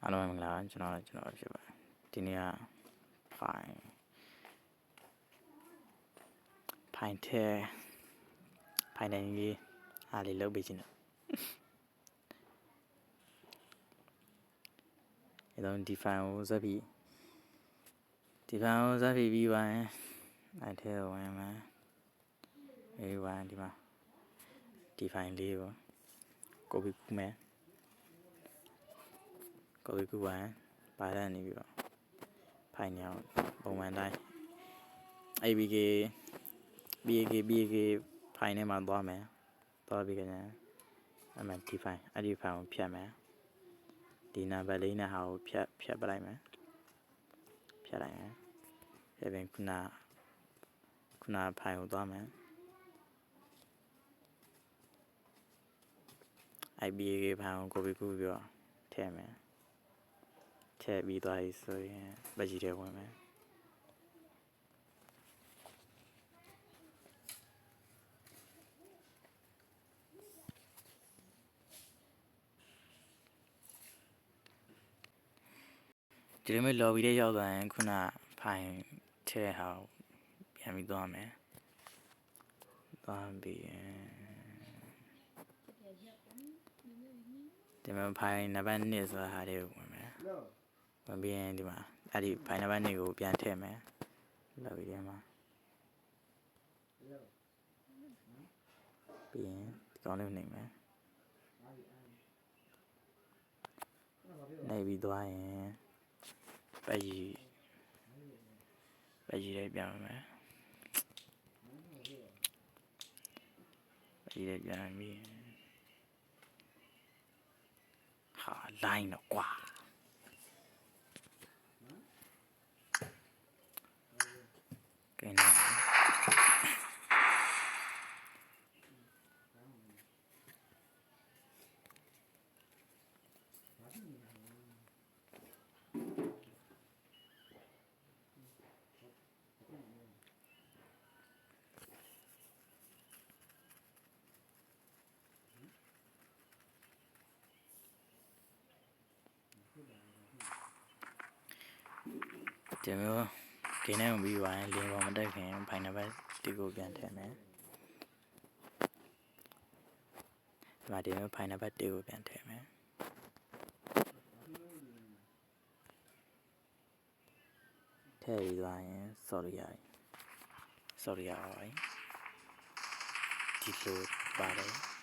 အားလုံးမင်္ဂလာကျွန်တော်ဖြစ်ပါတယ်ဒီနေ့ကဖိုင်ထဲဖိုင်တိုင်းကြီးအားလေးလုပ်ပေးခြင်းနဲ့အဲတော့ဒီဖိုင်ကိုဇက်ပြီးပြီးပါရင်အဲထဲဝင်မှာအေးပါဒီမှာဒီဖိုင်လေးကိုကိုပီကူမယ်ကိုပီကူပါရင်ပါရနေပြီးတော့ဖိုင်ညောင်းပုံမှန်တိုင်း ABK ဖိုင်ထဲမှာသွားမယ်သွားပြီးကြရင်အမှဒီဖိုင်အဲ့ဒီဖိုင်ကိုဖြတ်မယ်ဒီနံပါတ်လေးနဲ့ဟာကိုဖြတ်ပလိုက်မယ်ဖြတ်လိုက်မယ်အဲ့ပြင်ခုနဖိုင်ကိုသွားမယ် IBK ဖိုင်ကိုကိုပီကူပြီးတော့ထည့်မယ်ထည့်ပြီးသွားပြီဆိုရင်ပကြီးထဲဝင်မယ်ဒီလိုမျိုး lobby ထဲရောက်သွားရင်ခုနဖိုင်ထဲဟာပြန်ပြီးသွားမယ်သွားပြီးဒီမှာဖိုင်နံပါတ်1ဆိုတာဟာလေးကိုဝင်မယ်ဝင်ပြီးရင်ဒီမှာအဲ့ဒီဖိုင်နံပါတ်2ကိုပြန်ထည့်မယ် lobby ထဲမှာပြီးရင်ဒီကောင်းလေးကိုနှိပ်မယ်နှိပ်ပြီးသွားရင်ပကြီးလေးပြန်မယ်ပကြီးလေးပြန်ပြီးဟာလိုင်းတော့ကွာကဲနော်ဒီမျိုးဂိမ်းနဲ့ဝင်ပြီးသွားရင်လင်းပေါ်မတက်ခင်ဖိုင်နံပါတ်1ကိုပြန်ထည့်မယ်ဒီမှာဒီမျိုးဖိုင်နံပါတ်1ကိုပြန်ထည့်မယ်ထည့်ပြီးသွားရင် sorry ပါဒီလိုပါတယ်